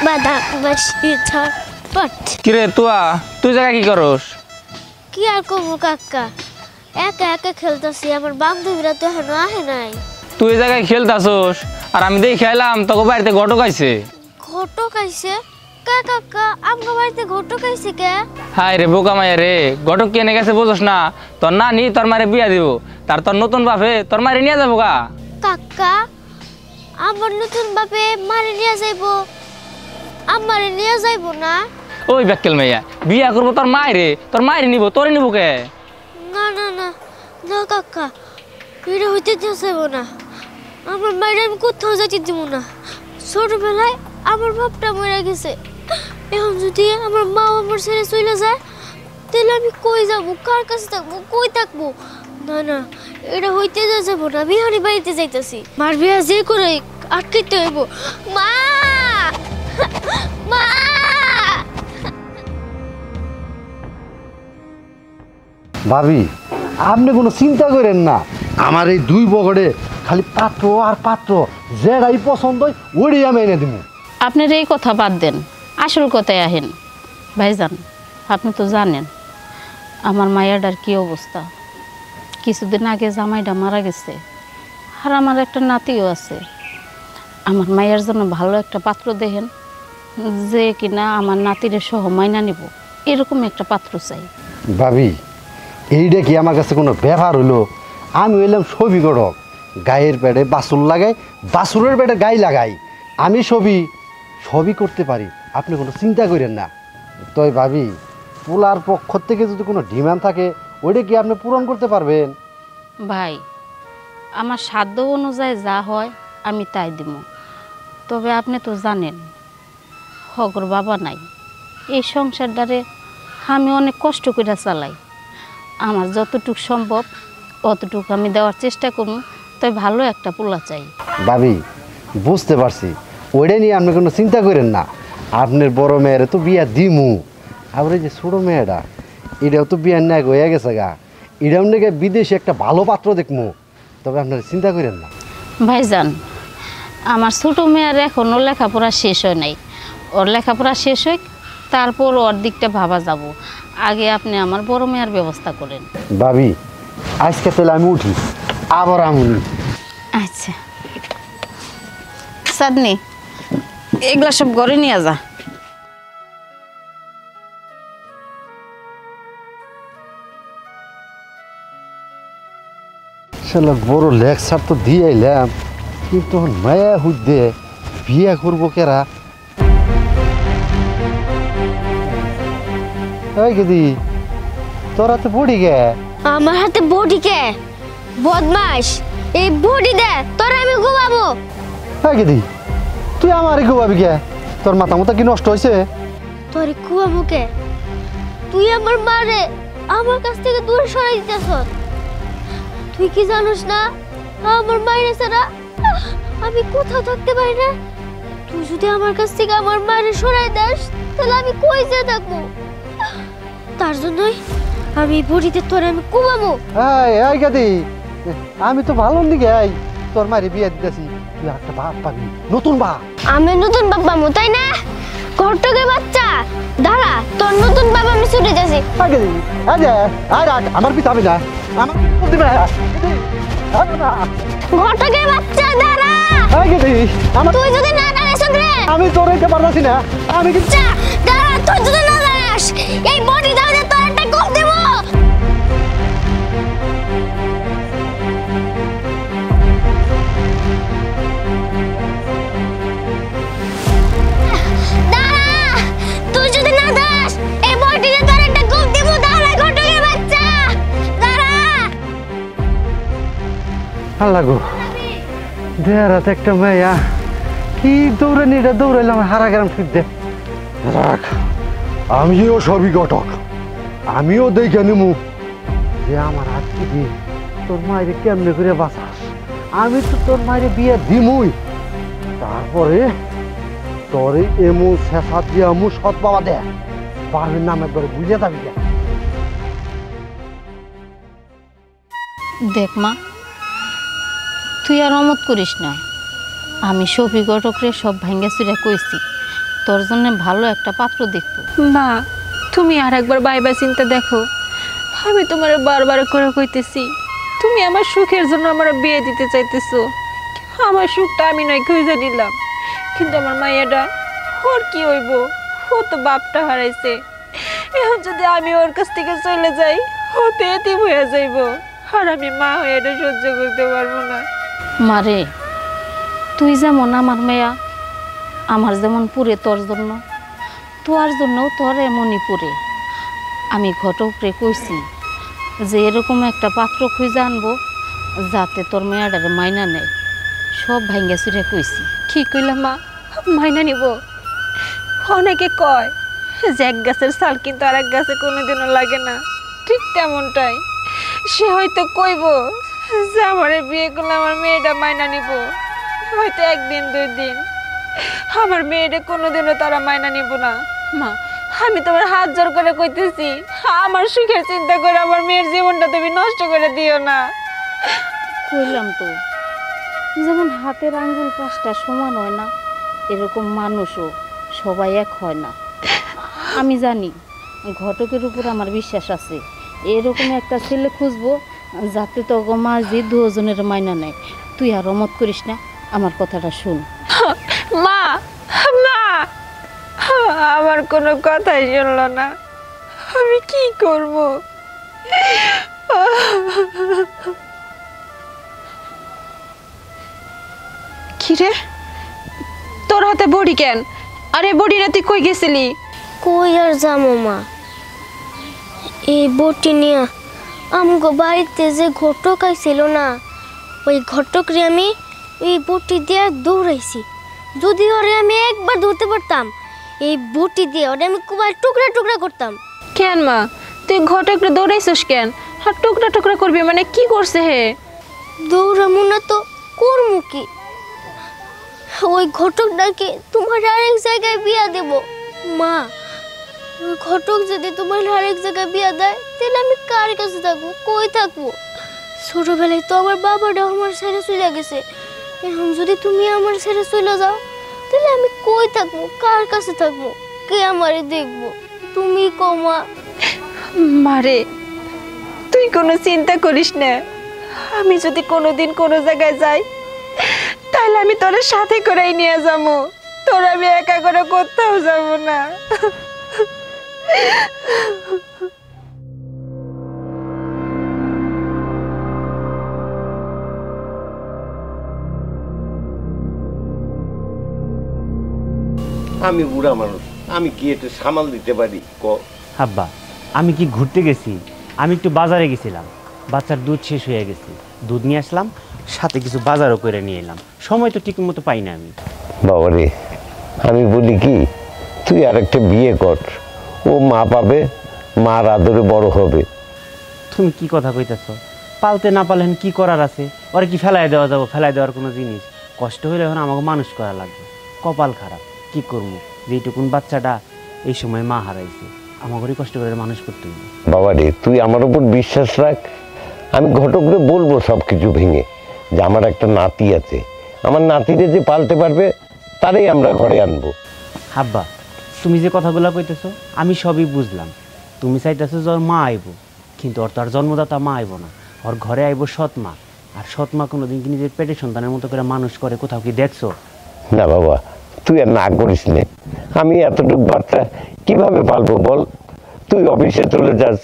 বাদাম বাসি ঝটপট। কিরে তুই জায়গা কি করস? কি আর করবো কাকা, একা একা খেলতেছি, আমার বান্ধবীরা তো এখনো আহে নাই। তুই এই জায়গায় খেলতাছস আর আমি দেখি খেলাম তোকে বাড়িতে ঘটক আইছে। ঘটক আইছে? কে কাকা, আমগো বাড়িতে ঘটক আইছে কে? হায় রে বোকা মাইয়া রে, ঘটক কেনে গেছে বুঝস না? তোর নানি তোর মারে বিয়া দিব, তার তোর নতুন বাপে তোর মারে নিয়ে যাবো গা। কাকা, আমার নতুন বাপে মারে নিয়ে যাইবো? আমারে নিয়ে যাইবো না? ওই ব্যাকেল মাইয়া, বিয়া করবো তোর মায়েরে নিব, তোরে নিব কে? না না না না কাকা, এটা হইতে দিয়ে যাইবো না। আমার মায়ের আমি কোথাও যাইতে দিব না। ছোটবেলায় আমার বাপটা মরে গেছে, এখন যদি আমার মা আমার ছেড়ে চলে যায় তাহলে আমি কই যাবো, কার কাছে থাকবো, কই থাকবো? না না, এটা হইতে যাবো না। বিহারি বাড়িতে যাইতেছি, মার বিয়া যে করে আটকাইতে হইব। মা মা ভাবি, আপনি কোনো চিন্তা করেন না, আমার এই দুই বগড়ে খালি পাত্র আর পাত্র, যেটাই পছন্দ হয় ওটাই আমি এনে দিব। আপনার এই কথা বাদ দেন, আসল কথায় আহেন। ভাইজান, আপনি তো জানেন আমার মায়াডার কি অবস্থা। কিছুদিন আগে জামাইটা মারা গেছে, আর আমার একটা নাতিও আছে। আমার মায়ের জন্য ভালো একটা পাত্র দেখেন, যে কিনা আমার নাতিরে সহ মাইনা নিব, এরকম একটা পাত্র চাই। ভাবি, এইটা কি আমার কাছে কোনো ব্যবহার হইলো? আমি হইলাম ছবি গড়ক, গায়ের পেটে বাছুর লাগাই, বাছুরের পেটে গাই লাগাই, আমি ছবি করতে পারি, আপনি কোনো চিন্তা করেন না। তাই ভাবি, পোলার পক্ষ থেকে যদি কোনো ডিমান্ড থাকে ওইটা কি আপনি পূরণ করতে পারবেন? ভাই, আমার সাধ্য অনুযায়ী যা হয় আমি তাই দিব। তবে আপনি তো জানেন হগর বাবা নাই, এই সংসারটারে আমি অনেক কষ্ট করে চালাই। আমার যতটুকু সম্ভব অতটুকু আমি দেওয়ার চেষ্টা করব, তাই ভালো একটা পোলা চাই। ভাবি, বুঝতে পারছি, ওইটা নিয়ে আপনি কোনো চিন্তা করেন না। আপনার বড় মেয়ের তো বিয়া দিমু, আবার এই যে ছোটো মেয়েটা এটাও তো বিয়ার ন্যাক হয়ে গেছে গা, এটাও নাকি বিদেশে একটা ভালো পাত্র দেখমু। তবে আপনারা চিন্তা করেন না। ভাইজান, আমার ছোটো মেয়ের এখনও লেখাপড়া শেষ হয় নাই। ওর লেখাপড়া শেষ হোক, তারপর ওর দিকটা ভাবা যাব। আগে আপনি আমার বড় মেয়ের ব্যবস্থা করেন। ভাবি, আজকে তাহলে আমি উঠি, আবার আমুনি। আচ্ছা চাঁদনি, এগুলা সব ঘরে নিয়ে যা। শালা বড় লেকচার তো দিয়ে এলাম, কিন্তু মায়া হুদ্দে বিয়ে করবো কেরা? এই গেদি, তোর হাতে বডি গে? আমার হাতে বডি কে? বদমাস, এই বডি দে তোর আমি ঘুমাবো। এই গেদি, তুই আমারে ঘুমাবি কে? তোর মাথা মতো কি নষ্ট হয়েছে? তোরে ঘুমাবো কে? তুই আমার মারে আমার কাছ থেকে দূরে সরাই দিতেছ। তুই কি জানোস না আমার মায়ের ছাড়া আমি কোথাও থাকতে পারি না? তুই যদি আমার কাছ থেকে আমার মায়ের সরাই দাস তাহলে আমি কই যেয়ে থাকবো? তার জন্যই আমি বডিতে তোরে আমি ঘুমাবো। এই গেদি, আমি তো ভালো দিকে আই, তোর মারে বিয়ে দিতেছি, তুই একটা বাপ পাবি, নতুন বাপ। আমি নতুন বাবা মো, তাই না? ঘটকে বাচ্চা, দাঁড়া, তোর নতুন বাবা আমি ছুটে যাচ্ছি। আমার পিতা আমি না, আমার ঘটকে বাচ্চা দাঁড়া। তুই যদি না দাঁড়াস রে, আমি তোর এটা পারছি না, আমি দাঁড়া, তুই যদি না দাঁড়াস এই বডি দাও যে তোর একটা গোল দেব। লাগো দেয়ারাত একটা মেয়া কি দৌড়ানিটা দৌড়াইলাম, হারা গেলাম ঠিক দে। রাখ, আমিও সবই ঘটক, আমিও দেখে নিমু যে আমার হাত থেকে তোর মায়ের কেমনে করে বাঁচাস। আমি তো তোর মায়ের বিয়ে দিমুই, তারপরে তোরে এমন শেষা দিয়ে আমু সৎ বাবা দে, বাবার নাম একবার বুঝে যাবি। দেখ মা, তুই আর অমত করিস না। আমি সফি ঘটকরে সব ভাঙ্গা চুরা কইছি, তোর জন্য ভালো একটা পাত্র দেখবো। মা তুমি আর একবার বাইবা চিন্তা দেখো। আমি তোমার বারবার করে কইতেছি তুমি আমার সুখের জন্য আমার বিয়ে দিতে চাইতেছো। আমার সুখটা আমি নয় খুঁজে নিলাম, কিন্তু আমার মাইয়াটা ওর কি হইব? ও তো বাপটা হারাইছে। এখন যদি আমি ওর কাছ থেকে চলে যাই ও তো এতিম হয়ে যাইব, আর আমি মা হয়ে এটা সহ্য করতে পারবো না। মারে, তুই যেমন আমার মেয়া, আমার যেমন পুরে তোর জন্য, তোর জন্যও তোর এমনই পুরে। আমি ঘটকরে কইছি যে এরকম একটা পাত্র খুঁজে আনবো যাতে তোর মেয়াটারে মাইনা নেয়। সব ভাঙ্গা চুরে কইছি। কি কইলাম মা, মাইনা নিব? অনেকে কয় যে এক গাছের ছাল কিন্তু আর এক গাছে কোনোদিনও লাগে না, ঠিক তেমনটাই সে হয়তো কইব যে আমার বিয়ে করলে আমার মেয়েটা মাইনা নিব। হয়তো একদিন দুই দিন, আমার মেয়েটা কোনোদিনও তারা মাইনা নিব না। মা আমি তোমার হাত জোর করে কইতেছি, আমার সুখের চিন্তা করে আমার মেয়ের জীবনটা তুমি নষ্ট করে দিও না। কইলাম তো, যেমন হাতের আঙ্গুল পাঁচটা সমান হয় না, এরকম মানুষও সবাই এক হয় না। আমি জানি ঘটকের উপর আমার বিশ্বাস আছে, এরকম একটা ছেলে খুঁজবো যাতে তো মাঝি দুজনের মাইনা নেয়। তুই আর অমত করিস না, আমার কথাটা শুন। মা মা আমার কোনো কথাই শুনলো না, আমি কি করব? কিরে তোর হাতে বড়ি কেন? আরে বড়িটা তুই কই গেছিলি? কই আর যাবো মা, এই বটি নিয়ে আমগো বাড়িতে যে ঘটক আইছিল না, ওই ঘটকরে আমি এই বটি দিয়ে দৌড়াইছি। যদি ওরে আমি একবার ধরতে পারতাম, এই বটি দিয়ে ওরে আমি কুমার টুকরা টুকরা করতাম। কেন মা তুই ঘটকরে দৌড়াইছিস কেন? আর টুকরা টুকরা করবি মানে কি করছে হে? দৌড়ামু না তো করমু কি? ওই ঘটকটাকে তোমার আরেক জায়গায় বিয়া দেব। মা, ওই ঘটক যদি তোমার আরেক জায়গায় বিয়া দেয় তাহলে আমি কার কাছে থাকবো, কই থাকবো? ছোটবেলায় তো আমার বাবাটা আমার ছেড়ে চলে গেছে, এখন যদি তুমি আমার ছেড়ে চলে যাও তাহলে আমি কই থাকবো, কার কাছে থাকবো, কে আমারে দেখবো? তুমি কও মা। মারে তুই কোনো চিন্তা করিস না, আমি যদি কোনোদিন কোনো জায়গায় যাই তাহলে আমি তোর সাথে করেই নিয়ে যাবো, তোর আমি একা করে কোথাও যাবো না। আমি বুড়া মানুষ, আমি কি এটা সামাল দিতে পারি? আব্বা, আমি কি ঘুরতে গেছি? আমি একটু বাজারে গেছিলাম, বাচ্চার দুধ শেষ হয়ে গেছে, দুধ নিয়ে আসলাম, সাথে কিছু বাজারও করে নিয়ে এলাম। সময় তো ঠিক মতো পাই না আমি। বাবারে, আমি বলি কি, তুই আর একটা বিয়ে কর, ও মা পাবে, মার আদরে বড় হবে। তুমি কি কথা কইতেছ? পালতে না পারলেন কি করার আছে? ওরা কি ফেলাই দেওয়া যাবো? ফেলাই দেওয়ার কোনো জিনিস? কষ্ট হলে এখন আমাকে মানুষ করা লাগবে। কপাল খারাপ, কি করবো? যেইটুকুন বাচ্চাটা এই সময় মা হারাইছে, আমাকে কষ্ট করে মানুষ করতে হইবে। বাবারে, তুই আমার উপর বিশ্বাস রাখ, আমি ঘটকরে বলবো সব কিছু ভেঙে, যে আমার একটা নাতি আছে, আমার নাতিরে যে পালতে পারবে তারই আমরা ঘরে আনবো। আব্বা, তুমি যে কথাগুলো কইতেছো আমি সবই বুঝলাম। তুমি চাইতেছো যে ওর মা আইব, কিন্তু ওর তো আর জন্মদাতা মা আইব না, ওর ঘরে আইব সৎ মা। আর সৎ মা কোনোদিন কি নিজের পেটের সন্তানের মতো করে মানুষ করে কোথাও কি দেখছো? না বাবা, তুই আর না করিস নে, আমি এতটুকু বাচ্চা কিভাবে পালবো বল? তুই অফিসে চলে যাস,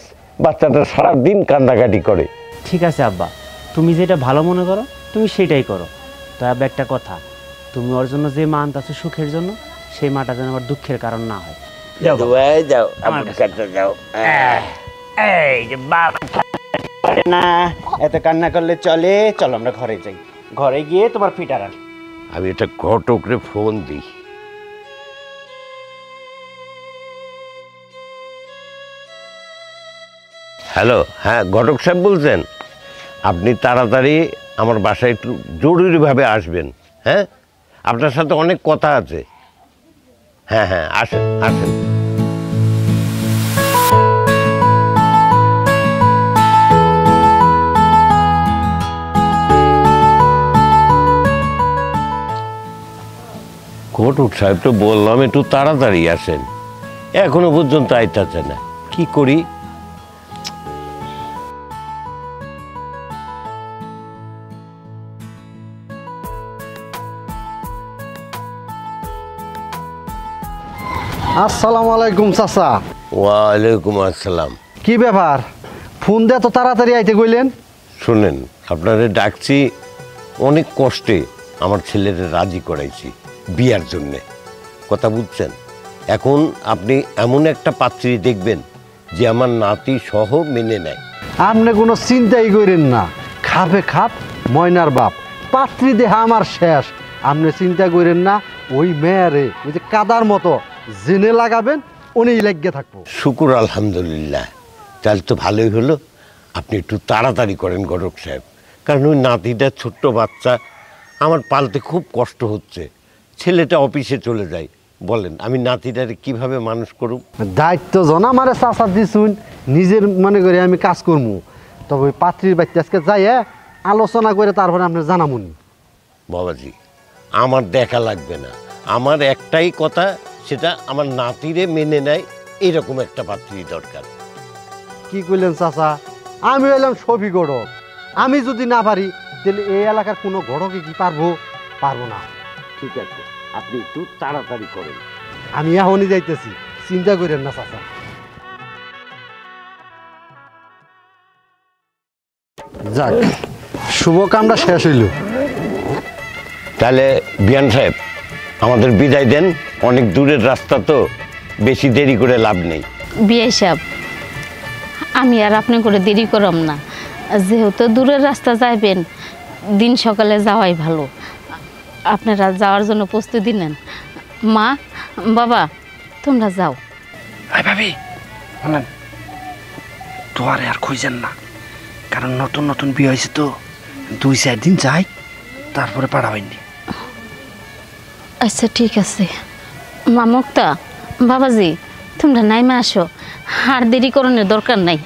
বাচ্চাটা সারাদিন কান্নাকাটি করে। ঠিক আছে আব্বা, তুমি যেটা ভালো মনে করো তুমি সেটাই করো। তবে একটা কথা, তুমি ওর জন্য যে মা আনতেছো সুখের জন্য, সেই মাটা যেন আবার দুঃখের কারণ না হয়। যাও আমার কাছে যাও। এই যে বাবা না, এত কান্না করলে চলে? চলো আমরা ঘরে যাই, ঘরে গিয়ে তোমার ফিটার আন। আমি একটা ঘটকরে ফোন দিই। হ্যালো, হ্যাঁ ঘটক সাহেব বলছেন? আপনি তাড়াতাড়ি আমার বাসায় একটু জরুরিভাবে আসবেন। হ্যাঁ, আপনার সাথে অনেক কথা আছে। হ্যাঁ হ্যাঁ, আসেন আসেন। ঘটক সাহেব তো বললাম একটু তাড়াতাড়ি আসেন, এখনো পর্যন্ত আইতাছে না, কি করি? আসসালামু আলাইকুম চাচা। ওয়ালাইকুম আসসালাম। কি ব্যাপার, ফোন দিয়ে তো তাড়াতাড়ি আইতে কইলেন? শুনেন, আপনারে ডাকছি, অনেক কষ্টে আমার ছেলেরে রাজি করাইছি বিয়ার জন্যে, কথা বুঝছেন? এখন আপনি এমন একটা পাত্রী দেখবেন যে আমার নাতি সহ মেনে নেয়। আপনি কোনো চিন্তাই করেন না, খাপে খাপ ময়নার বাপ, পাত্রী দেহা আমার শেষ। আপনি চিন্তা করেন না, ওই মেয়ারে ওই যে কাদার মতো জেনে লাগাবেন, উনি লেগে থাকবো। শুকুর আলহামদুলিল্লাহ, তাহলে তো ভালোই হলো। আপনি একটু তাড়াতাড়ি করেন ঘটক সাহেব, কারণ ওই নাতিটা ছোট্ট বাচ্চা, আমার পালতে খুব কষ্ট হচ্ছে। ছেলেটা অফিসে চলে যায়, বলেন আমি নাতিটারে কিভাবে মানুষ করুম? দায়িত্ব জন আমারে চাচা দিছুন, নিজের মনে করে আমি কাজ করবো। তবে ওই পাত্রীর বাড়িতে আজকে যাই আলোচনা করে তারপরে আপনি জানামুনি। বাবাজি, আমার দেখা লাগবে না, আমার একটাই কথা, সেটা আমার নাতিরে মেনে নেয় এরকম একটা পাত্রী দরকার। কি কইলেন চাচা? আমি হইলাম সবই গড়ক, আমি যদি না পারি তাহলে এই এলাকার কোনো গড়কে কি পারবো? পারবো না। ঠিক আছে, আপনি একটু তাড়াতাড়ি করেন। আমি এখনই যাইতেছি, চিন্তা করেন না চাচা। যাক, শুভ কামটা শেষ হইল। তাহলে বিয়ান সাহেব, আমাদের বিদায় দেন, অনেক দূরের রাস্তা তো, বেশি দেরি করে লাভ নেই। বিয়ে সাহেব, আমি আর আপনি করে দেরি করম না, যেহেতু দূরের রাস্তা যাইবেন, দিন সকালে যাওয়াই ভালো। আপনারা যাওয়ার জন্য প্রস্তুতি নেন। মা, বাবা, তোমরা যাও। ভাবি শোনেন, তোয়ারে আর খুঁজেন না, কারণ নতুন নতুন বিয়ে হয়েছে তো, 2-4 দিন যাই, তারপরে পাঠাবেননি। আচ্ছা ঠিক আছে। মা মুক্তা, বাবাজি, তোমরা নাইমা আসো, আর দেরি করণের দরকার নাই।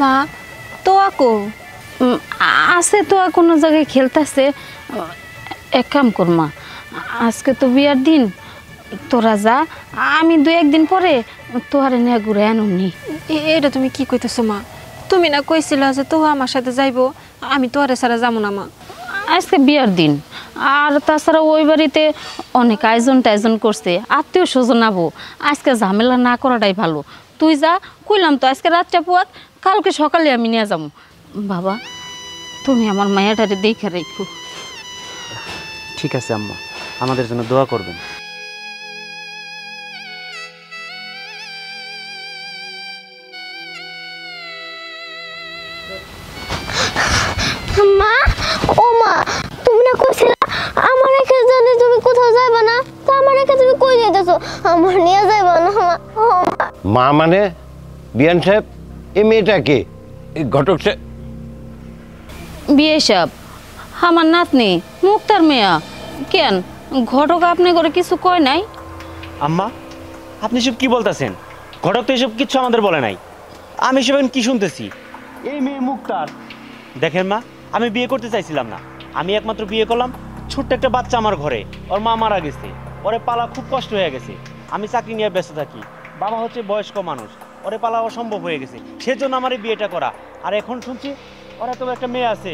মা তো আকো আছে তো আর কোনো জায়গায় খেলতেছে। এক কাম কর মা, আজকে তো বিয়ার দিন, তোরা যা, আমি 2-1 দিন পরে তোহারে নিয়ে ঘুরে আনুনি। এটা তুমি কি কইতেছো মা? তুমি না কইছিলা যে তো আমার সাথে যাইবো, আমি তো আরে সারা যাবো না মা। আজকে বিয়ার দিন, আর তাছাড়া ওই বাড়িতে অনেক আয়োজন টায়োজন করছে, আত্মীয় স্বজন আবো, আজকে ঝামেলা না করাটাই ভালো। তুই যা, কইলাম তো আজকে রাতটা পুয়াত, কালকে সকালে আমি নিয়ে যাবো। বাবা, তুমি আমার মায়াটারে দেখে রাখো। ঠিক আছে আম্মা, আমাদের জন্য দোয়া করবেন। মা, ও মা, তুমি না কইছিলা আমার একা জানি তুমি কোথাও যাইবা না, তো আমার একা তুমি কই যাইতেছো? আমার নিয়ে যাইবা না মা? ও মা। মা মানে? বিয়ান সাহেব, এই মেয়েটাকে এই ঘটক সাহেব? বিয়ে সাহেব, আমার নাতনি মুক্তার মেয়া। কেন ঘটক আপনি করে কিছু কয় নাই? আম্মা, আপনি সব কি বলতেছেন? ঘটক তো এসব কিছু আমাদের বলে নাই। আমি সব কি শুনতেছি? এই মেয়ে মুক্তার। দেখেন মা, আমি বিয়ে করতে চাইছিলাম না, আমি একমাত্র বিয়ে করলাম ছোট্ট একটা বাচ্চা আমার ঘরে, ওর মা মারা গেছে, ওরে পালা খুব কষ্ট হয়ে গেছে, আমি চাকরি নিয়ে ব্যস্ত থাকি, বাবা হচ্ছে বয়স্ক মানুষ, ওরে পালা অসম্ভব হয়ে গেছে, সেজন্য আমার এই বিয়েটা করা। আর এখন শুনছি ওরা তো একটা মেয়ে আছে,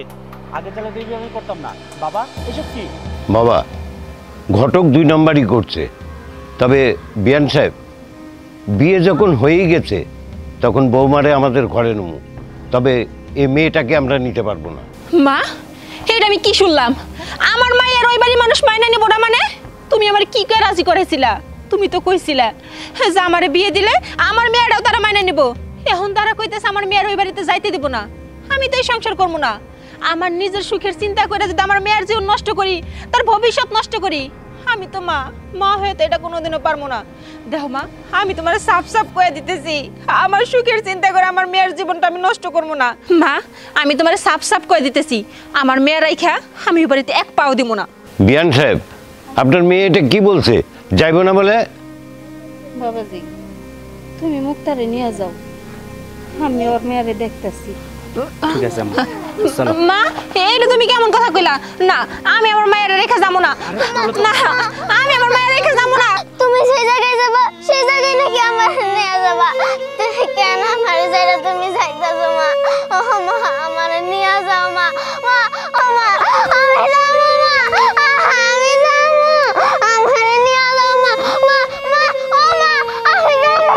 আগে তাহলে বিয়ে আমি করতাম না। বাবা, এসব কি? বাবা, ঘটক 2 নম্বরই করছে। তবে বিয়ান সাহেব, বিয়ে যখন হয়েই গেছে, তখন বৌমারে আমাদের ঘরে নেবো, তবে এই মেয়েটাকে আমরা নিতে পারবো না। মা, এটা আমি কি শুনলাম? আমার মায়ের ওই বাড়ি মানুষ মাইনা নিব না মানে? তুমি আমার কি করে রাজি করেছিলা? তুমি তো কইছিলা যে আমারে বিয়ে দিলে আমার মেয়েটাও তারা মাইনা নিব। এখন তারা কইতেছে আমার মেয়ের ওই বাড়িতে যাইতে দিব না। আমি তো এই সংসার করবো না। আমার নিজের সুখের চিন্তা করে যদি আমার মেয়ের জীবন নষ্ট করি, তার ভবিষ্যৎ নষ্ট করি, আমি তো মা হয়ে তো এটা কোনোদিনও পারবো না। দেখো মা, আমি তোমার সাফ সাফ কয়ে দিতেছি, আমার সুখের চিন্তা করে আমার মেয়ের জীবনটা আমি নষ্ট করবো না। মা, আমি তোমার সাফ সাফ কয়ে দিতেছি, আমার মেয়ের রাইখা আমি ওই বাড়িতে এক পাও দিব না। বিয়ান সাহেব, আপনার মেয়ে এটা কি বলছে? যাইব না বলে? বাবাজি, তুমি মুক্তারে নিয়ে যাও, আমি ওর মেয়েরে দেখতেছি। ঠিক আছে আম্মা চলো। মা এইটা তুমি কেমন কথা কইলা? না আমি আমার মায়ের রেখে যাবো না, না আমি আমার মায়ের রেখে যাবো না। তুমি সেই জায়গায় যাবা, সেই জায়গায় নাকি আমার নিয়ে যাবা? তুমি কেন আমার জায়গা তুমি যাইতাছো মা? ও মা আমার নিয়ে যাও মা। মা ও মা আমি যাবো মা, আমি যাবো, আমার নিয়ে যাও মা। মা মা ও মা আমি যাবো।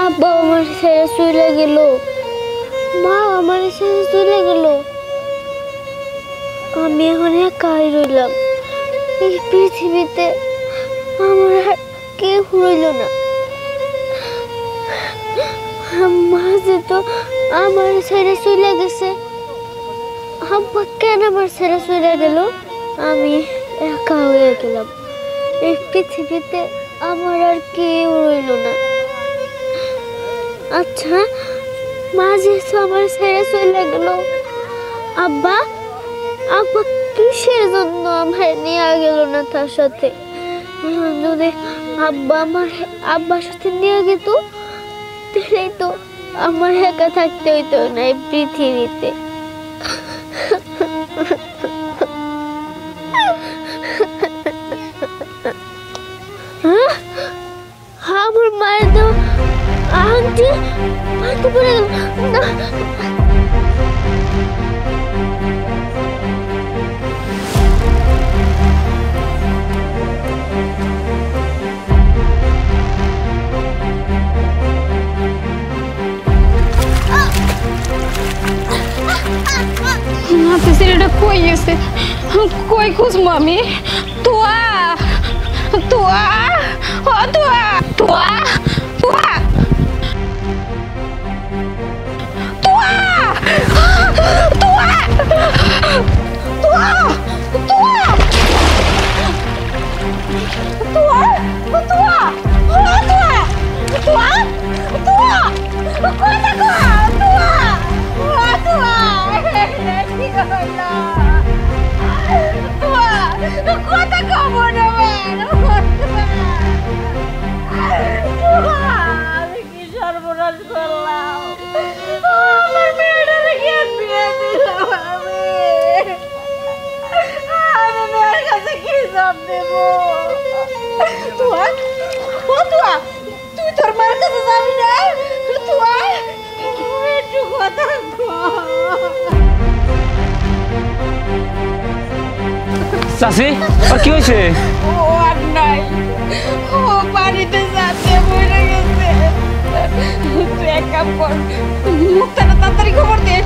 আব্বা আমার ছেড়ে চলে গেল, মা আমার ছেড়ে চলে গেল, আমি এখন একাই রইলাম। এই পৃথিবীতে আমার আর কেউ রইল না। মা যে তো আমার ছেড়ে চলে গেছে, আব্বা কেন আমার ছেড়ে চলে গেল? আমি একা হয়ে গেলাম। এই পৃথিবীতে আমার আর কেউ রইল না। আচ্ছা মা যেহেতু আমার ছেড়ে চলে গেল, আব্বা আব্বা কিসের জন্য আমার নিয়ে গেল না তার সাথে? যদি আব্বার সাথে নিয়ে যেত তাহলে তো আমার একা থাকতে হইতো না এই পৃথিবীতে। আমার মায়ের তো আন্টি মাথা পড়ে গেল না। ছেলেটা কই গেছে? কই খুঁজবো আমি? তোয়া তোয়া ও তোয়া তোয়া তোয়া তোয়া তোয়া তোয়া তোয়া তোয়া তোয়া তোয়া তোয়া কই দেখো তোয়া তোয়া ঠিক হলো তোয়া কথা কব না আমি কি সর্বনাশ করলাম? আমার মেয়েটাকে কে বিয়ে দিলাম? আমি মেয়ের কাছে কি জবাব দেব? তোয়া ও তোয়া তুই তোর মায়ের কাছে যাবি না? তোয়া একটু কথা চাচি আর কি হয়েছে? ও আর নাই, ও বাড়িতে যাচ্ছে মরে গেছে। তুই এক কাম কর, মুক্তাটা তাড়াতাড়ি খবর দে।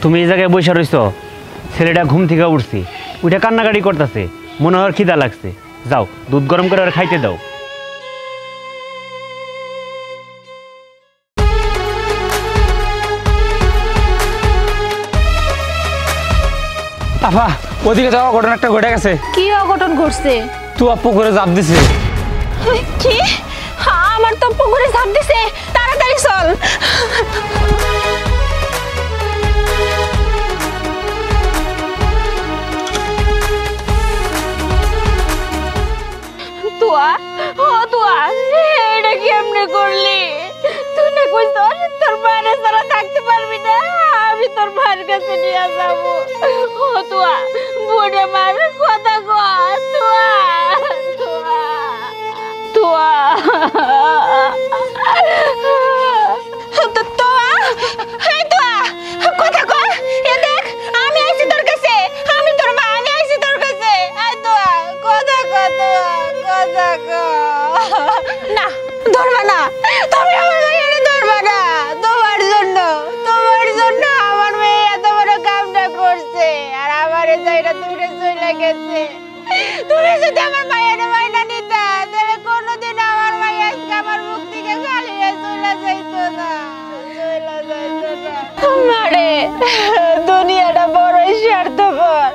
তুমি এই জায়গায় বসে রইছো, ছেলেটা ঘুম থেকে উঠছি, উঠে কান্নাকাটি করতেছে, মনে হয় খিদা লাগছে। যাও দুধ গরম করে আর খাইতে দাও। আফা ওদিকে যাওয়া ঘটনা একটা ঘটে গেছে। কি অঘটন ঘটছে? তুই পুকুরে জাপ দিছে। কি? আমার তো পুকুরে ঝাঁপ দিছে, তাড়াতাড়ি চল। কইছস তোর মায়ের ছাড়া থাকতে পারবি না, আমি তোর মায়ের কাছে নিয়ে যাব। ও তোয়া বুড়ে মার কথা কো, তোয়া তোয়া তোয়া তোয়া, এই তোয়া কথা কো, এ দেখ আমি আইছি তোর কাছে, আমি তোর মা, আমি আইছি তোর কাছে। এই তোয়া কথা কো, তোয়া কথা কো। না ধরবা না, তুমি আমার মেয়েরে ধরবা না। তোমার জন্য আমার মেয়ে এত বড় কামটা করছে, আর আমারে যাইরা দূরে চলে গেছে। তুমি যদি আমার মায়ের মাইনা নিতা, তাহলে কোনোদিন আমার মাই আজকে আমার মুখ থেকে খালি হয়ে চলে যাইতো না, চলে যাইতো না। মারে দুনিয়াটা বড়ই স্বার্থপর।